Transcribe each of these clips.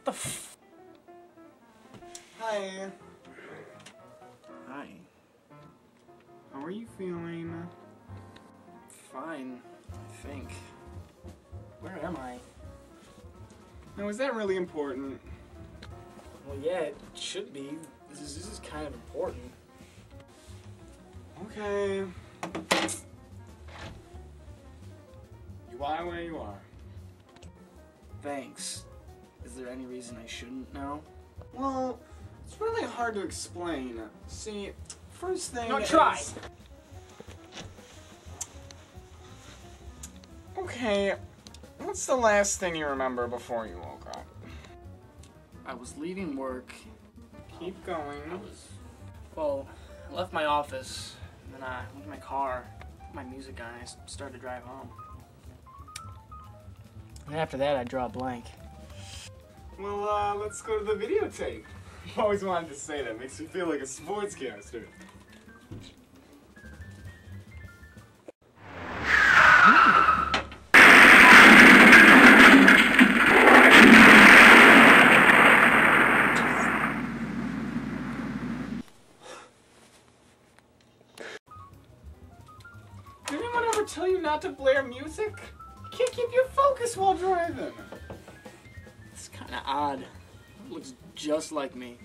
the f... Hi. Hi. How are you feeling? Fine, I think. Where am I? Now, is that really important? Well, yeah, it should be. This is kind of important. Okay. You are where you are. Thanks. Is there any reason I shouldn't know? Well, it's really hard to explain. See, first thing No, try! is... Okay, what's the last thing you remember before you woke up? I was leaving work. Keep going. Well, I left my office, and then I went to my car, put my music on, and I started to drive home. And after that, I draw a blank. Well, let's go to the videotape. I've always wanted to say that. Makes me feel like a sportscaster. Did anyone ever tell you not to blare music? You can't keep your focus while driving. It's kind of odd. It looks just like me.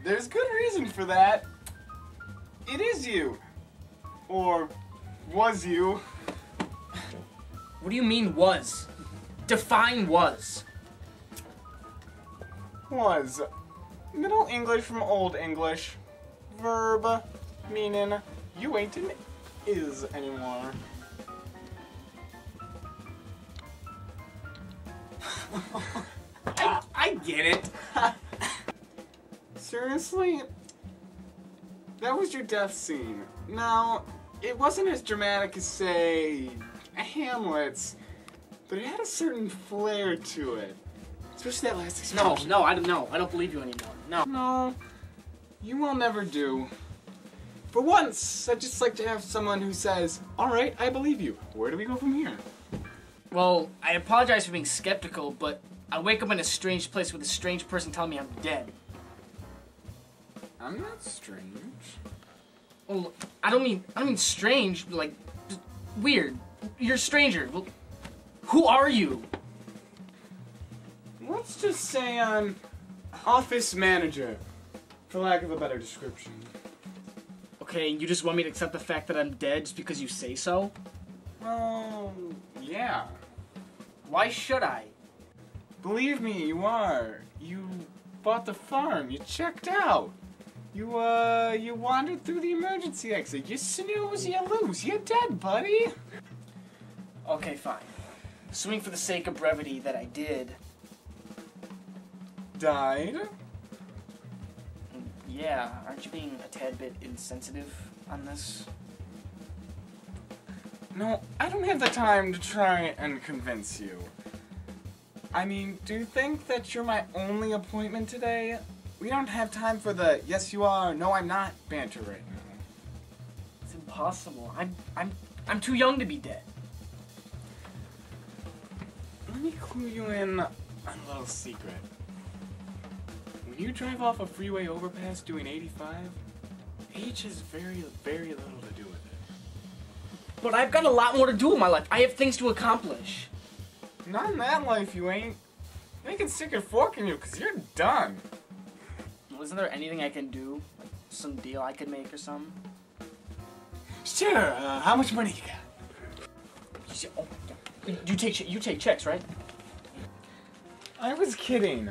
There's good reason for that. It is you. Or was you. What do you mean, was? Define was. Was. Middle English from Old English. Verb, meaning you ain't an is anymore. I get it. Seriously? That was your death scene. Now, it wasn't as dramatic as, say, Hamlet's, but it had a certain flair to it. Especially that last explosion. No, I don't know. I don't believe you anymore. No. No, you will never do. For once, I'd just like to have someone who says, alright, I believe you. Where do we go from here? Well, I apologize for being skeptical, but I wake up in a strange place with a strange person telling me I'm dead. I'm not strange. Well, I don't mean strange, like just weird. You're a stranger. Well, who are you? Let's just say I'm office manager, for lack of a better description. Okay, you just want me to accept the fact that I'm dead just because you say so? Well, yeah. Why should I? Believe me, you are. You bought the farm. You checked out. You wandered through the emergency exit. You snooze, you lose. You're dead, buddy. Okay, fine. Assuming for the sake of brevity that I did. Died? Yeah, aren't you being a tad bit insensitive on this? No, I don't have the time to try and convince you. I mean, do you think that you're my only appointment today? We don't have time for the yes you are, no I'm not banter right now. It's impossible. I'm too young to be dead. Let me clue you in on a little secret. When you drive off a freeway overpass doing 85, age has very, very little to do with it. But I've got a lot more to do in my life. I have things to accomplish. Not in that life, you ain't. They can stick a fork in you, because you're done. Well, isn't there anything I can do? Like some deal I could make or something? Sure, how much money you got? Oh, yeah. You take checks, right? I was kidding.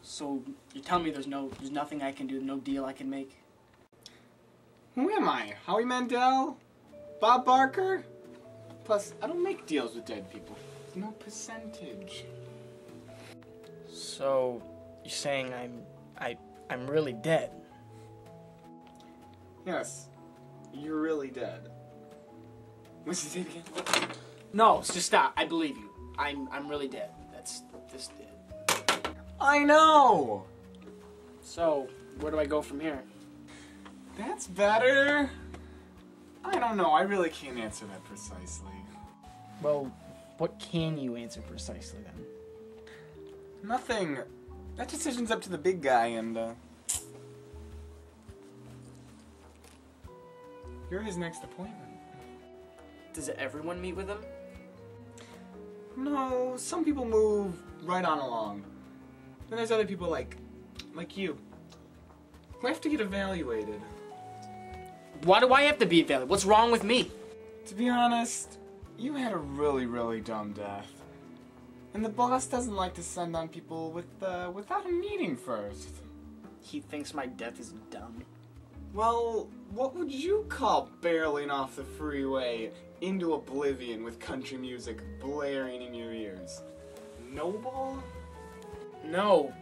So you're telling me there's nothing I can do, no deal I can make? Who am I? Howie Mandel? Bob Barker? Plus, I don't make deals with dead people. There's no percentage. So you're saying I'm really dead? Yes, you're really dead. What's his name again? No, just stop. I believe you. I'm really dead. That's just it. I know! So, where do I go from here? That's better. I don't know, I really can't answer that precisely. Well, what can you answer precisely then? Nothing. That decision's up to the big guy, and, you're his next appointment. Does everyone meet with him? No, some people move right on along. Then there's other people like you, who have to get evaluated. Why do I have to be evaluated? What's wrong with me? To be honest, you had a really, really dumb death. And the boss doesn't like to send on people without a meeting first. He thinks my death is dumb. Well, what would you call barreling off the freeway into oblivion with country music blaring in your ears? Noble? No,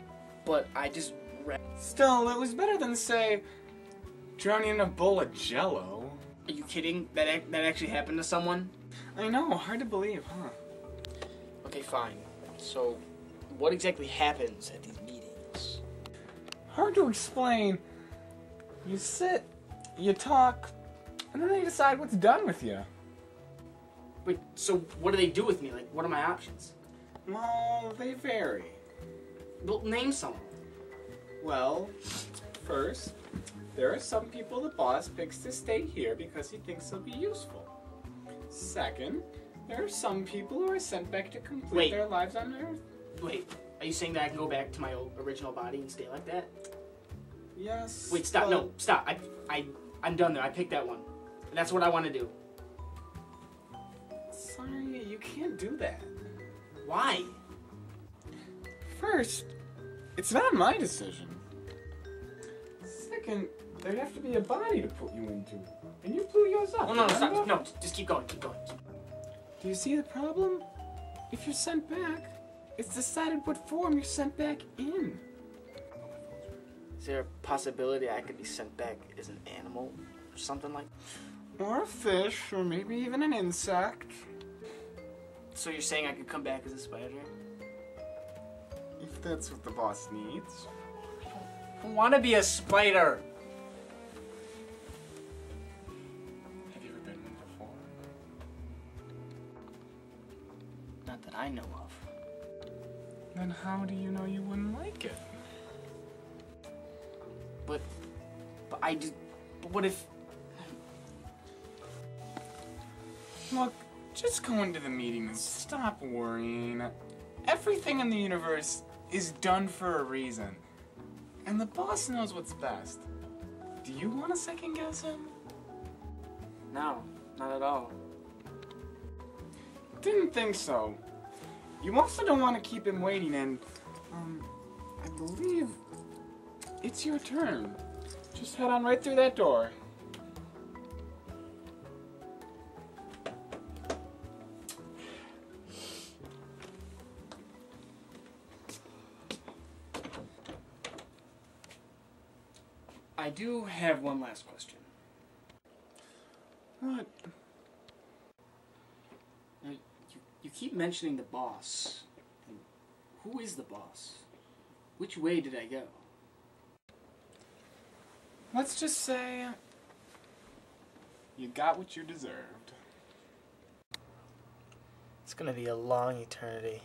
but I just read. Still, it was better than, say, drowning in a bowl of Jell-O. Are you kidding? That actually happened to someone? I know, hard to believe, huh? Okay, fine. So, what exactly happens at these meetings? Hard to explain. You sit, you talk, and then they decide what's done with you. Wait, so what do they do with me? Like, what are my options? Well, they vary. Well, name some. Well, first, there are some people the boss picks to stay here because he thinks they'll be useful. Second, there are some people who are sent back to complete their lives on Earth. Wait, are you saying that I can go back to my original body and stay like that? Yes. Wait, stop. Well, no, stop. I'm done there. I picked that one. And that's what I want to do. Sorry, you can't do that. Why? First, it's not my decision. Second, there'd have to be a body to put you into. And you blew yours up. Oh, no, stop. No, just keep going, keep going. Do you see the problem? If you're sent back, it's decided what form you're sent back in. Is there a possibility I could be sent back as an animal or something like that? Or a fish, or maybe even an insect. So you're saying I could come back as a spider? If that's what the boss needs. I want to be a spider. Have you ever been one before? Not that I know of. Then how do you know you wouldn't like it? But what if... Look, just go into the meeting and stop worrying. Everything in the universe is done for a reason. And the boss knows what's best. Do you want to second guess him? No, not at all. Didn't think so. You also don't want to keep him waiting, and, I believe it's your turn. Just head on right through that door. I do have one last question. What? You keep mentioning the boss. Who is the boss? Which way did I go? Let's just say you got what you deserved. It's gonna be a long eternity.